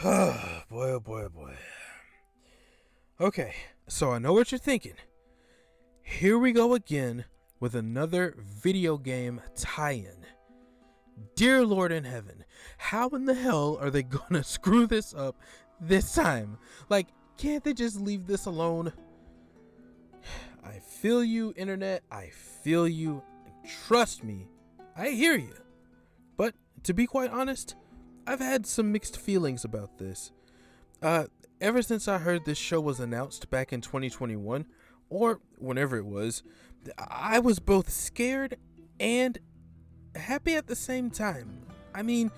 Boy, oh boy, oh boy. Okay, so I know what you're thinking. Here we go again with another video game tie-in. Dear Lord in heaven, how in the hell are they gonna screw this up this time? Like, can't they just leave this alone? I feel you, internet. I feel you. And trust me, I hear you. But to be quite honest, I've had some mixed feelings about this. Ever since I heard this show was announced back in 2021, or whenever it was, I was both scared and happy at the same time. I mean,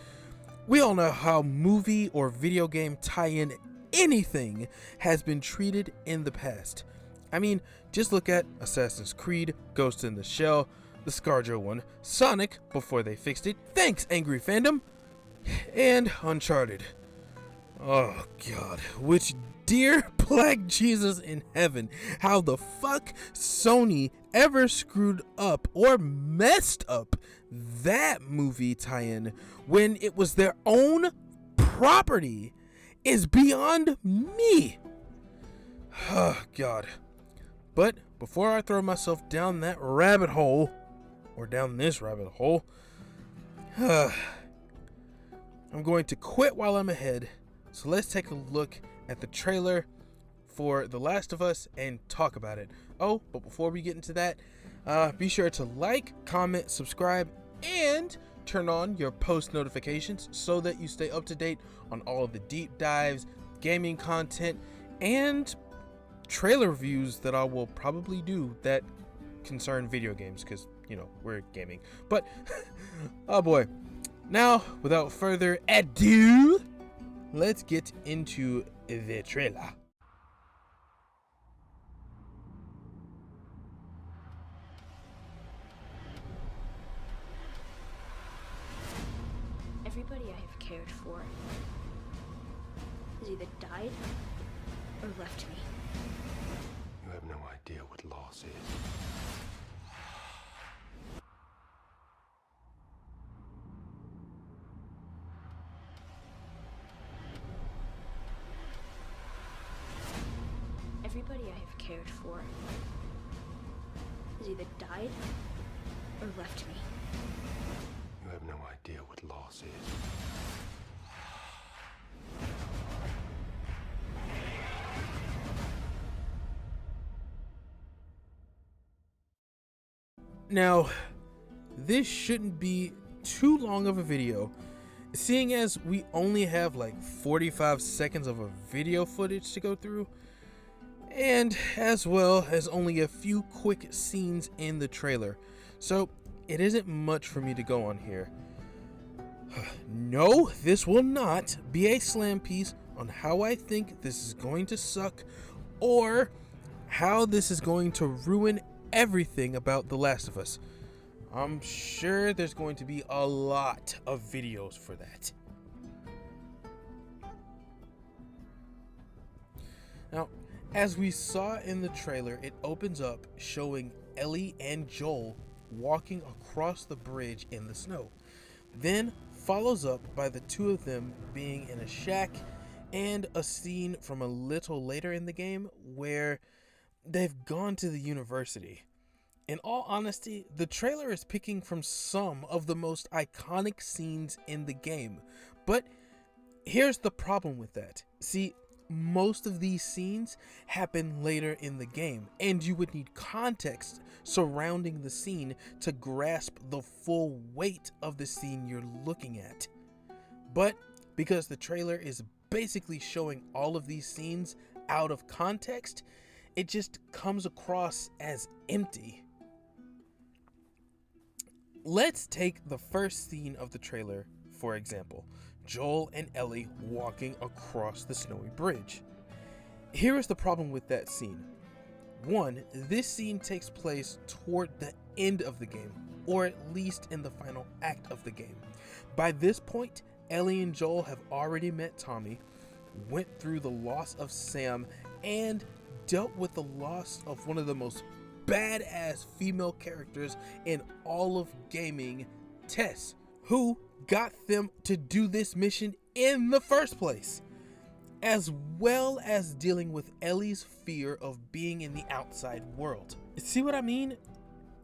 we all know how movie or video game tie-in anything has been treated in the past. I mean, just look at Assassin's Creed, Ghost in the Shell, the ScarJo one, Sonic before they fixed it, thanks Angry Fandom, and Uncharted. Oh god, which dear black Jesus in heaven, how the fuck Sony ever screwed up or messed up that movie tie-in when it was their own property is beyond me. Oh god. But before I throw myself down that rabbit hole, or down this rabbit hole, I'm going to quit while I'm ahead. So let's take a look at the trailer for The Last of Us and talk about it. Oh, but before we get into that, be sure to like, comment, subscribe, and turn on your post notifications so that you stay up to date on all of the deep dives, gaming content, and trailer reviews that I will probably do that concern video games, because, you know, we're gaming. But, oh boy. Now, without further ado, let's get into the trailer. Everybody I have cared for has either died or left me. You have no idea what loss is. Everybody I have cared for has either died or left me. You have no idea what loss is. Now, this shouldn't be too long of a video, seeing as we only have like 45 seconds of a video footage to go through, and as well as only a few quick scenes in the trailer, so it isn't much for me to go on here. No, this will not be a slam piece on how I think this is going to suck or how this is going to ruin everything about The Last of Us. I'm sure there's going to be a lot of videos for that. Now, as we saw in the trailer, it opens up showing Ellie and Joel walking across the bridge in the snow. Then follows up by the two of them being in a shack and a scene from a little later in the game where they've gone to the university. In all honesty, the trailer is picking from some of the most iconic scenes in the game, but here's the problem with that. See, most of these scenes happen later in the game, and you would need context surrounding the scene to grasp the full weight of the scene you're looking at. But because the trailer is basically showing all of these scenes out of context, it just comes across as empty. Let's take the first scene of the trailer, for example. Joel and Ellie walking across the snowy bridge. Here is the problem with that scene. One, this scene takes place toward the end of the game, or at least in the final act of the game. By this point, Ellie and Joel have already met Tommy, went through the loss of Sam, and dealt with the loss of one of the most badass female characters in all of gaming, Tess, who got them to do this mission in the first place. as well as dealing with Ellie's fear of being in the outside world. See what I mean?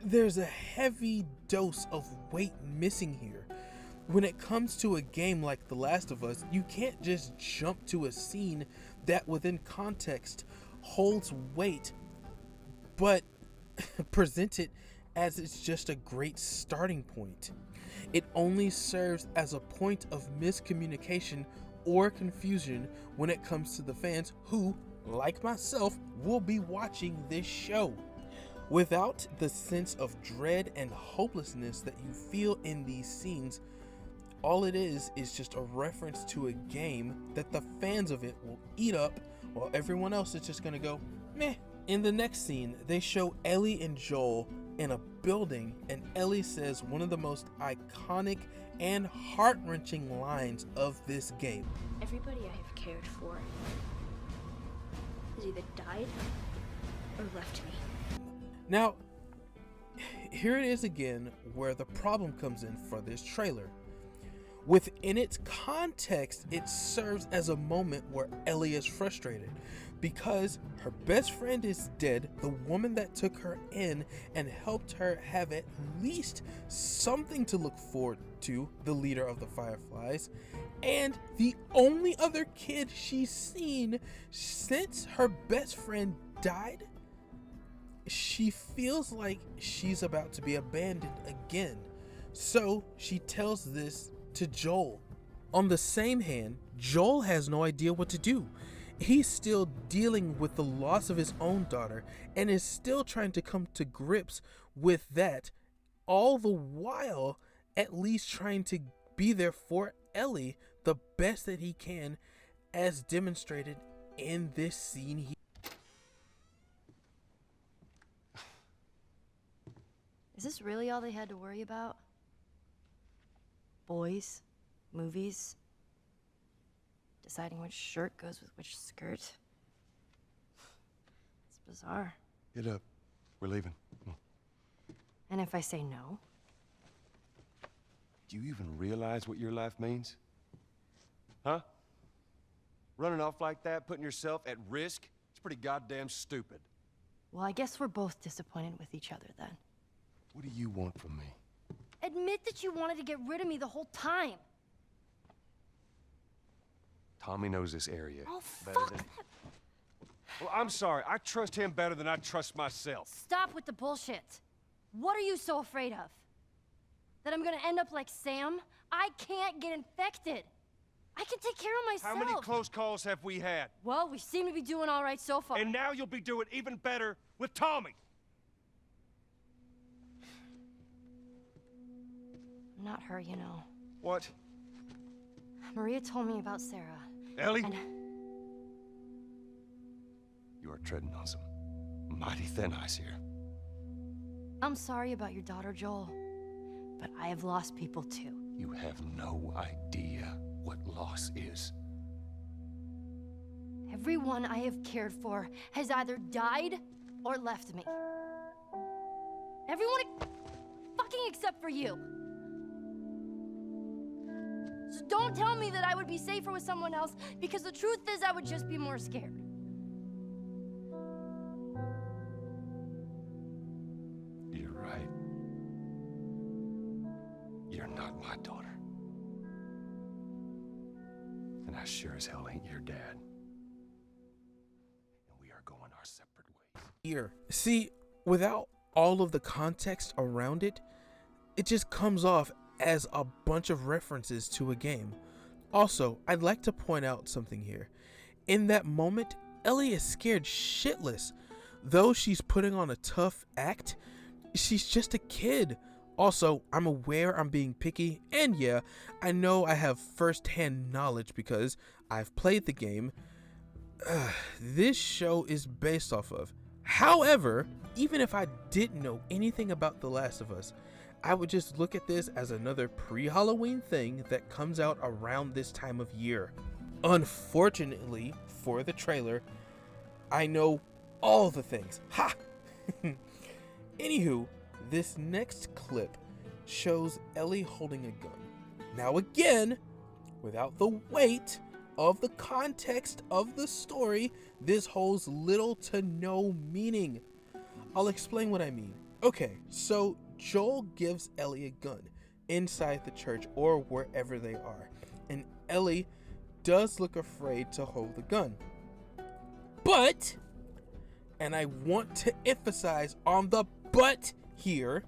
There's a heavy dose of weight missing here. When it comes to a game like The Last of Us, you can't just jump to a scene that within context holds weight, but present it as it's just a great starting point. It only serves as a point of miscommunication or confusion when it comes to the fans who, like myself, will be watching this show. Without the sense of dread and hopelessness that you feel in these scenes, all it is just a reference to a game that the fans of it will eat up while everyone else is just gonna go, meh. In the next scene, they show Ellie and Joel in a building, and Ellie says one of the most iconic and heart-wrenching lines of this game. Everybody I have cared for has either died or left me. Now, here it is again where the problem comes in for this trailer. Within its context, it serves as a moment where Ellie is frustrated because her best friend is dead, the woman that took her in and helped her have at least something to look forward to, the leader of the Fireflies, and the only other kid she's seen since her best friend died. She feels like she's about to be abandoned again, so she tells this to Joel. On the same hand, Joel has no idea what to do. He's still dealing with the loss of his own daughter and is still trying to come to grips with that, all the while at least trying to be there for Ellie the best that he can, as demonstrated in this scene here. Is this really all they had to worry about? Boys, movies, deciding which shirt goes with which skirt. It's bizarre. Get up. We're leaving. Come on. And if I say no? Do you even realize what your life means? Huh? Running off like that, putting yourself at risk? It's pretty goddamn stupid. Well, I guess we're both disappointed with each other then. What do you want from me? Admit that you wanted to get rid of me the whole time. Tommy knows this area Oh, better fuck than... that. Well, I'm sorry. I trust him better than I trust myself. Stop with the bullshit. What are you so afraid of? That I'm gonna end up like Sam? I can't get infected. I can take care of myself. How many close calls have we had? Well, we seem to be doing all right so far. And now you'll be doing even better with Tommy. Not her, you know. What? Maria told me about Sarah. Ellie? And You are treading on some mighty thin ice here. I'm sorry about your daughter, Joel. But I have lost people too. You have no idea what loss is. Everyone I have cared for has either died or left me. Everyone fucking except for you. So don't tell me that I would be safer with someone else, because the truth is I would just be more scared. You're right. You're not my daughter. And I sure as hell ain't your dad. And we are going our separate ways. Here, see, without all of the context around it, it just comes off as a bunch of references to a game. Also, I'd like to point out something here. In that moment, Ellie is scared shitless. Though she's putting on a tough act, she's just a kid. Also, I'm aware I'm being picky, and yeah, I know I have first-hand knowledge because I've played the game this show is based off of. However, even if I didn't know anything about The Last of Us, I would just look at this as another pre-Halloween thing that comes out around this time of year. Unfortunately for the trailer, I know all the things. Ha! Anywho, this next clip shows Ellie holding a gun. Now again, without the weight of the context of the story, this holds little to no meaning. I'll explain what I mean. Okay, so Joel gives Ellie a gun inside the church or wherever they are, and Ellie does look afraid to hold the gun. But, and I want to emphasize on the but here,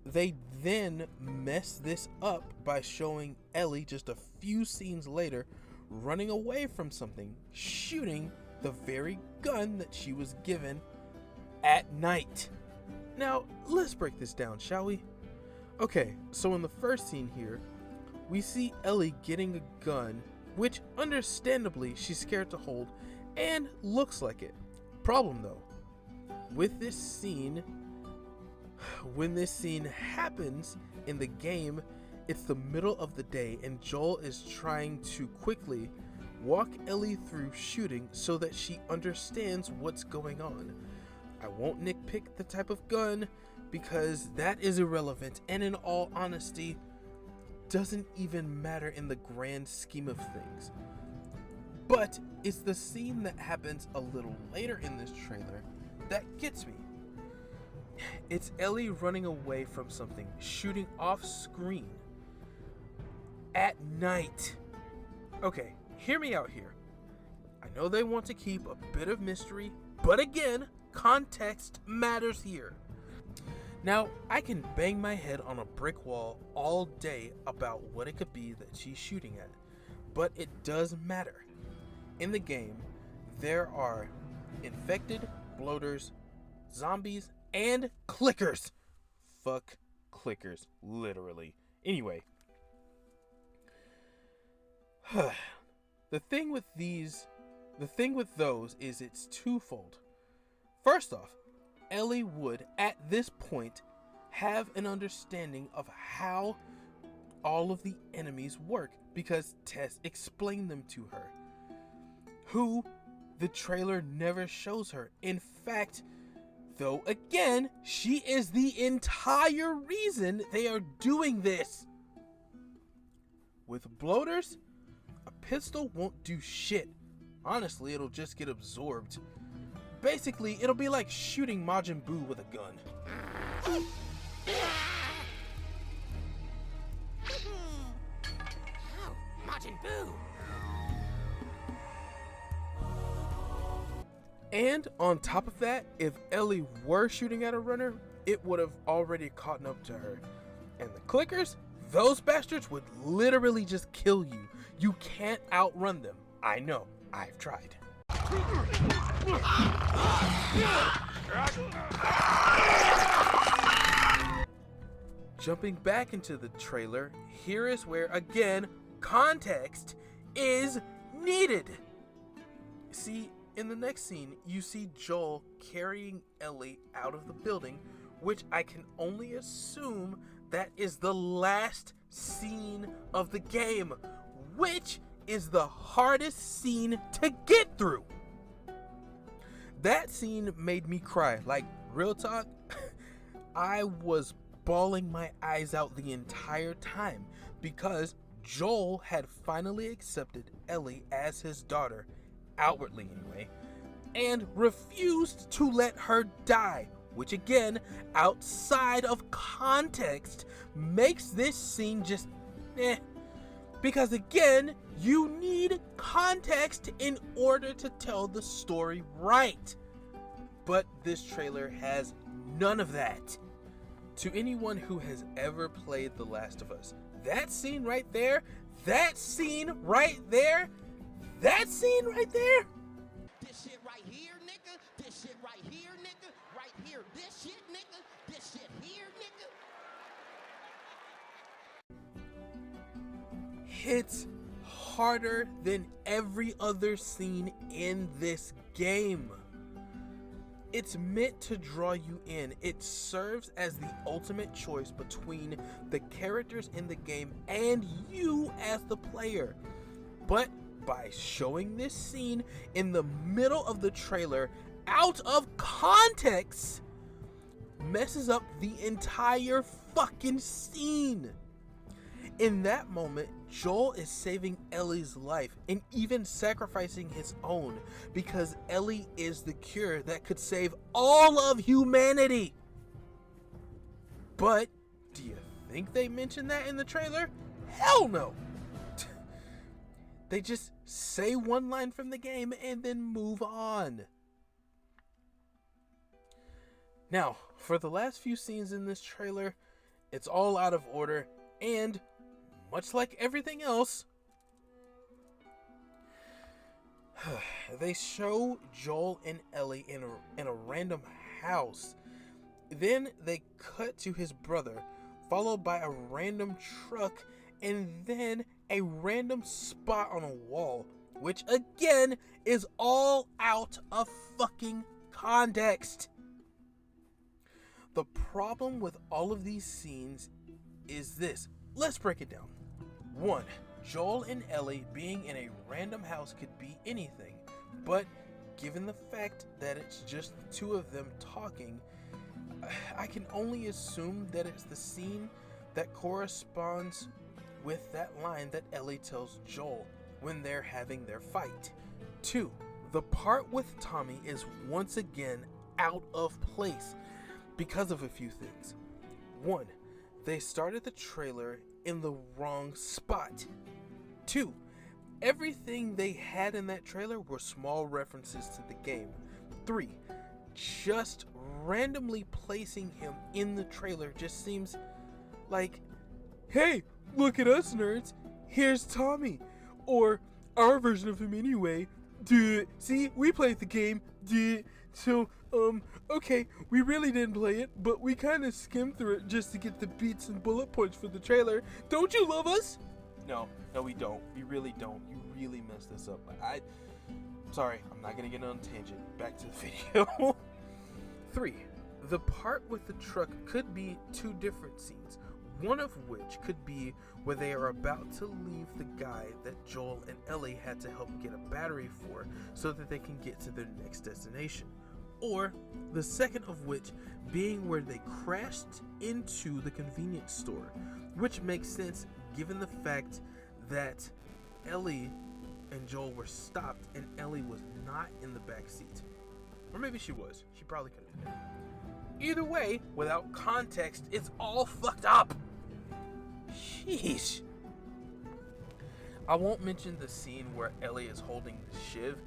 they then mess this up by showing Ellie just a few scenes later running away from something, shooting the very gun that she was given at night. Now, let's break this down, shall we? Okay, so in the first scene here, we see Ellie getting a gun, which understandably she's scared to hold and looks like it. Problem though, with this scene, when this scene happens in the game, it's the middle of the day and Joel is trying to quickly walk Ellie through shooting so that she understands what's going on. I won't nitpick the type of gun because that is irrelevant and in all honesty doesn't even matter in the grand scheme of things. But it's the scene that happens a little later in this trailer that gets me. It's Ellie running away from something, shooting off screen at night. Okay, hear me out here. I know they want to keep a bit of mystery, but again, context matters here. Now, I can bang my head on a brick wall all day about what it could be that she's shooting at, but it does matter. In the game, there are infected, bloaters, zombies, and clickers. Fuck clickers, literally. Anyway, the thing with those is it's twofold. First off, Ellie would, at this point, have an understanding of how all of the enemies work because Tess explained them to her, who the trailer never shows her. In fact, though, again, she is the entire reason they are doing this. With bloaters, a pistol won't do shit. Honestly, it'll just get absorbed. Basically, it'll be like shooting Majin Buu with a gun. Oh, Majin Buu! And on top of that, if Ellie were shooting at a runner, it would have already caught up to her. And the clickers, those bastards would literally just kill you. You can't outrun them. I know, I've tried. Jumping back into the trailer, here is where, again, context is needed. See, in the next scene, you see Joel carrying Ellie out of the building, which I can only assume that is the last scene of the game, which is the hardest scene to get through. That scene made me cry. Like, real talk, I was bawling my eyes out the entire time because Joel had finally accepted Ellie as his daughter, outwardly anyway, and refused to let her die, which again, outside of context, makes this scene just because again, you need context in order to tell the story right. But this trailer has none of that. To anyone who has ever played The Last of Us, that scene right there, that scene right there, that scene right there. This shit right here, nigga. This shit right here, nigga. Right here, this shit, nigga. This shit here, nigga. Hits harder than every other scene in this game. It's meant to draw you in. It serves as the ultimate choice between the characters in the game and you as the player. But by showing this scene in the middle of the trailer out of context, messes up the entire fucking scene. In that moment, Joel is saving Ellie's life and even sacrificing his own because Ellie is the cure that could save all of humanity. But do you think they mentioned that in the trailer? Hell no. They just say one line from the game and then move on. Now, for the last few scenes in this trailer, it's all out of order, and much like everything else, they show Joel and Ellie in a random house. Then they cut to his brother, followed by a random truck, and then a random spot on a wall, which again is all out of fucking context. The problem with all of these scenes is this. Let's break it down. 1. Joel and Ellie being in a random house could be anything, but given the fact that it's just the two of them talking, I can only assume that it's the scene that corresponds with that line that Ellie tells Joel when they're having their fight. 2. The part with Tommy is once again out of place because of a few things. 1. They started the trailer in the wrong spot. 2. Everything they had in that trailer were small references to the game. 3. Just randomly placing him in the trailer just seems like, hey, look at us nerds, here's Tommy, or our version of him anyway. Duh. See, we played the game. Duh. So, okay, we really didn't play it, but we kind of skimmed through it just to get the beats and bullet points for the trailer. Don't you love us? No, we don't. We really don't. You really messed this up. Sorry, I'm not gonna get on a tangent. Back to the video. 3. The part with the truck could be 2 different scenes, one of which could be where they are about to leave the guy that Joel and Ellie had to help get a battery for so that they can get to their next destination. Or the second of which being where they crashed into the convenience store, which makes sense given the fact that Ellie and Joel were stopped and Ellie was not in the back seat. Or maybe she was. She probably could have been. Either way, without context, it's all fucked up. Sheesh. I won't mention the scene where Ellie is holding the shiv,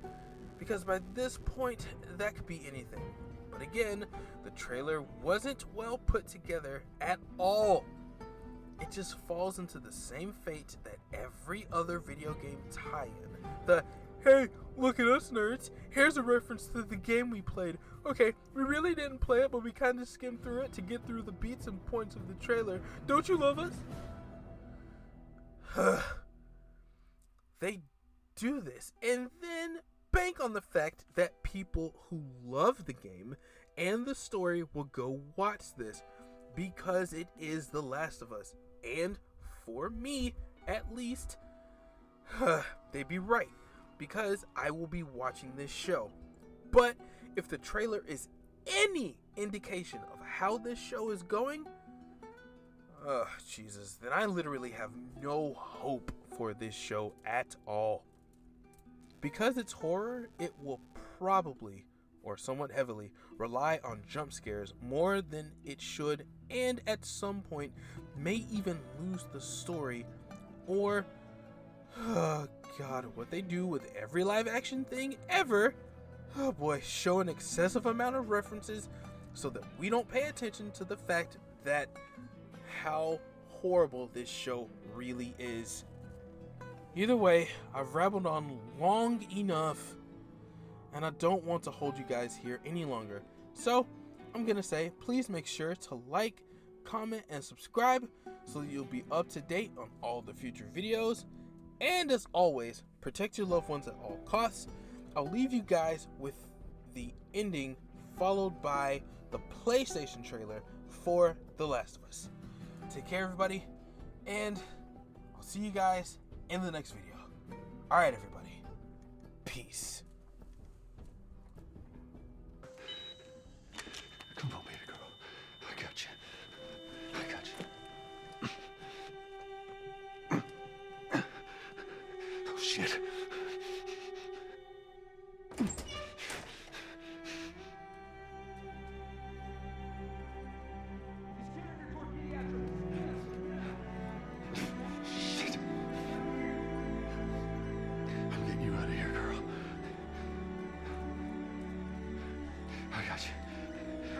because by this point, that could be anything. But again, the trailer wasn't well put together at all. It just falls into the same fate that every other video game tie-in. The, hey, look at us nerds, here's a reference to the game we played. Okay, we really didn't play it, but we kind of skimmed through it to get through the beats and points of the trailer. Don't you love us? They do this and then bank on the fact that people who love the game and the story will go watch this because it is The Last of Us. And for me, at least, they'd be right because I will be watching this show. But if the trailer is any indication of how this show is going, Jesus, then I literally have no hope for this show at all. Because it's horror, it will probably, or somewhat heavily, rely on jump scares more than it should, and at some point may even lose the story, or, oh god, what they do with every live action thing ever, oh boy, show an excessive amount of references so that we don't pay attention to the fact that how horrible this show really is. Either way, I've rabbled on long enough, and I don't want to hold you guys here any longer. So, I'm gonna say, please make sure to like, comment, and subscribe so that you'll be up to date on all the future videos. And as always, protect your loved ones at all costs. I'll leave you guys with the ending, followed by the PlayStation trailer for The Last of Us. Take care, everybody, and I'll see you guys in the next video. Alright, everybody. Peace. Come on, baby girl. I got you. I got you.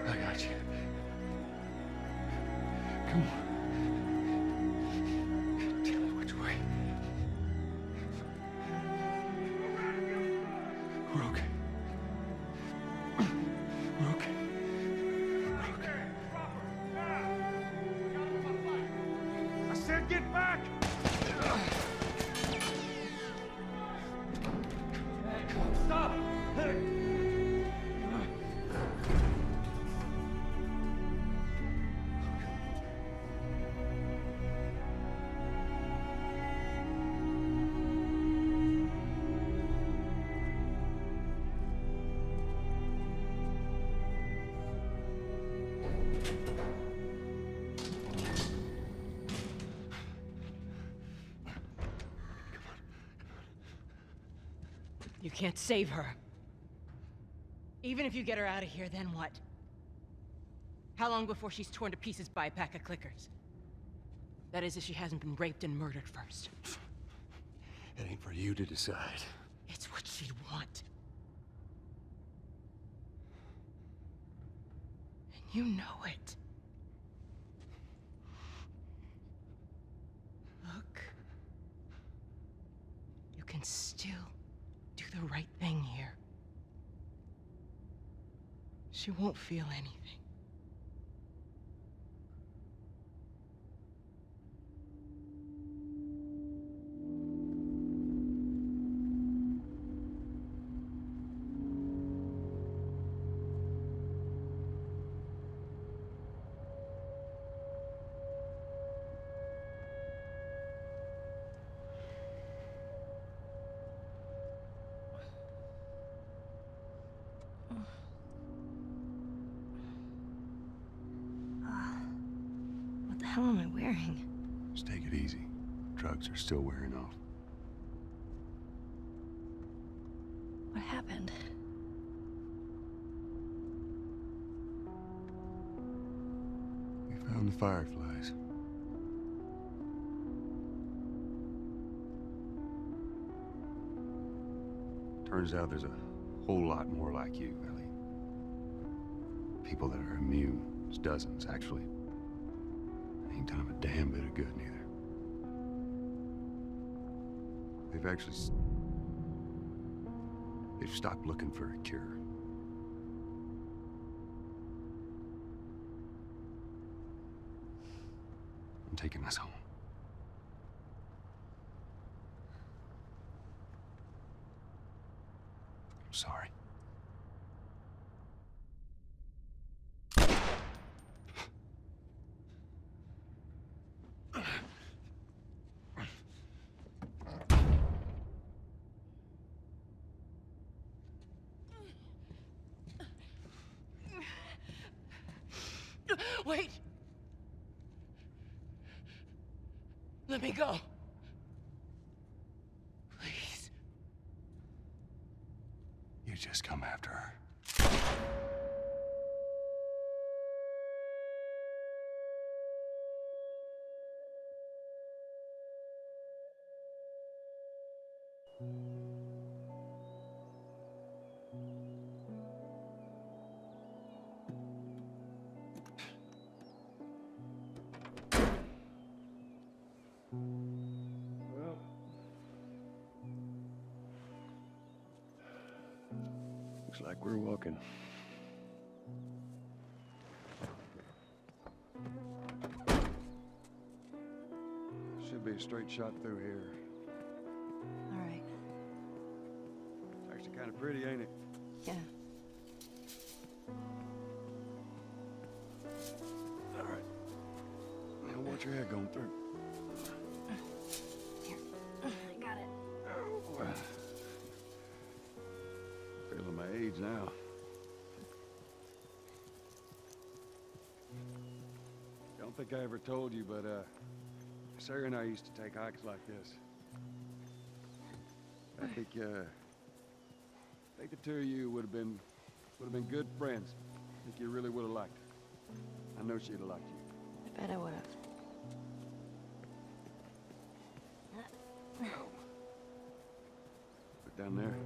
I got you. Come on. Tell me which way. We're okay. We're okay. We're okay. I said get back! Stop! You can't save her. Even if you get her out of here, then what? How long before she's torn to pieces by a pack of clickers? That is, if she hasn't been raped and murdered first. It ain't for you to decide. It's what she'd want. And you know it. Look. You can still do the right thing here. She won't feel anything. What the hell am I wearing? Just take it easy. Drugs are still wearing off. What happened? We found the fireflies. Turns out there's a whole lot more like you, Ellie. People that are immune. There's dozens, actually. Ain't done 'em a damn bit of good, neither. They've stopped looking for a cure. I'm taking us home. I'm sorry. Wait! Let me go. Please. You just come after her. Well, looks like we're walking. Should be a straight shot through here. All right. It's actually kind of pretty, ain't it? Yeah. All right. Now watch your head going through. Here. I got it. Oh, feeling my age now. Don't think I ever told you, but Sarah and I used to take hikes like this. I think the two of you would have been good friends. I think you really would have liked her. I know she'd have liked you. I bet I would have. Look down there.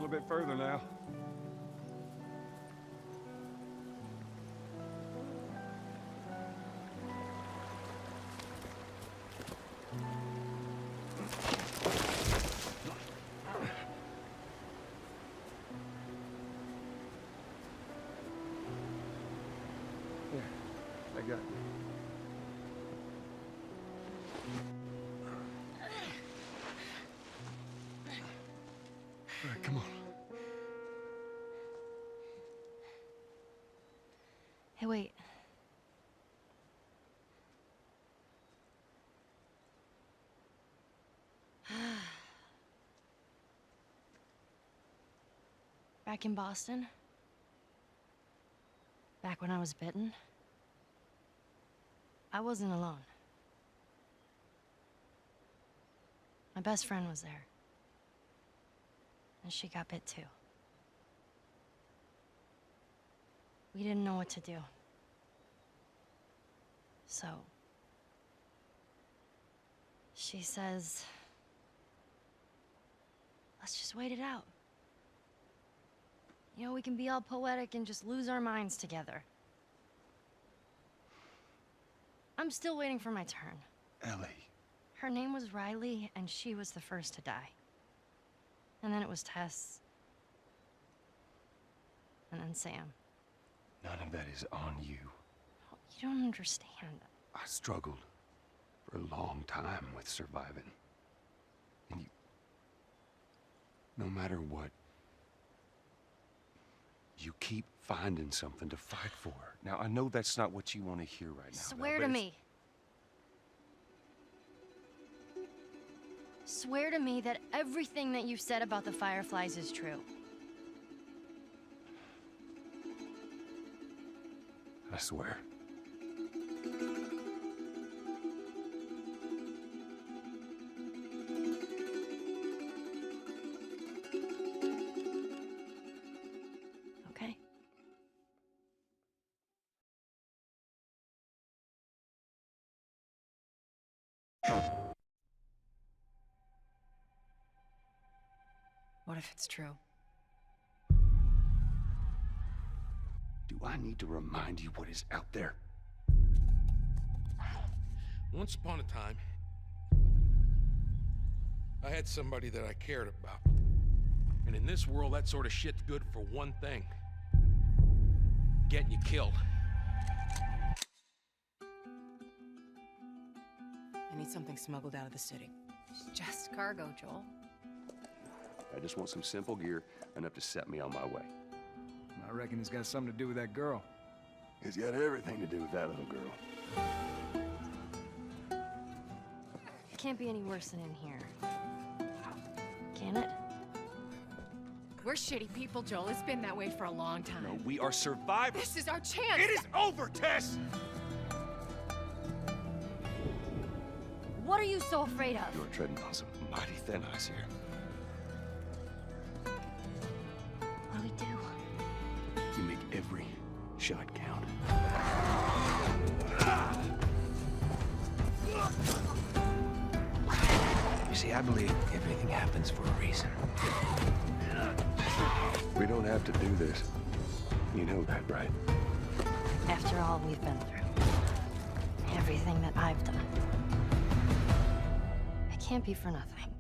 little bit further now. Here, I got you. All right, come on. Hey, wait. Back in Boston, back when I was bitten, I wasn't alone. My best friend was there. And she got bit too. We didn't know what to do. So, she says, let's just wait it out. You know, we can be all poetic and just lose our minds together. I'm still waiting for my turn. Ellie. Her name was Riley, and she was the first to die. And then it was Tess. And then Sam. None of that is on you. Oh, you don't understand. I struggled for a long time with surviving. And you... No matter what, you keep finding something to fight for. Now, I know that's not what you want to hear right now. Swear to me. Swear to me that everything that you said about the Fireflies is true. I swear. Okay. What if it's true? Do I need to remind you what is out there? Once upon a time, I had somebody that I cared about. And in this world, that sort of shit's good for one thing. Getting you killed. I need something smuggled out of the city. It's just cargo, Joel. I just want some simple gear, enough to set me on my way. I reckon it's got something to do with that girl. It's got everything to do with that little girl. It can't be any worse than in here. Can it? We're shitty people, Joel. It's been that way for a long time. No, we are survivors. This is our chance! It is over, Tess! What are you so afraid of? You're treading on some mighty thin ice here. What do we do? You make every shot count. You see, I believe everything happens for a reason. We don't have to do this. You know that, right? After all we've been through. Everything that I've done. It can't be for nothing.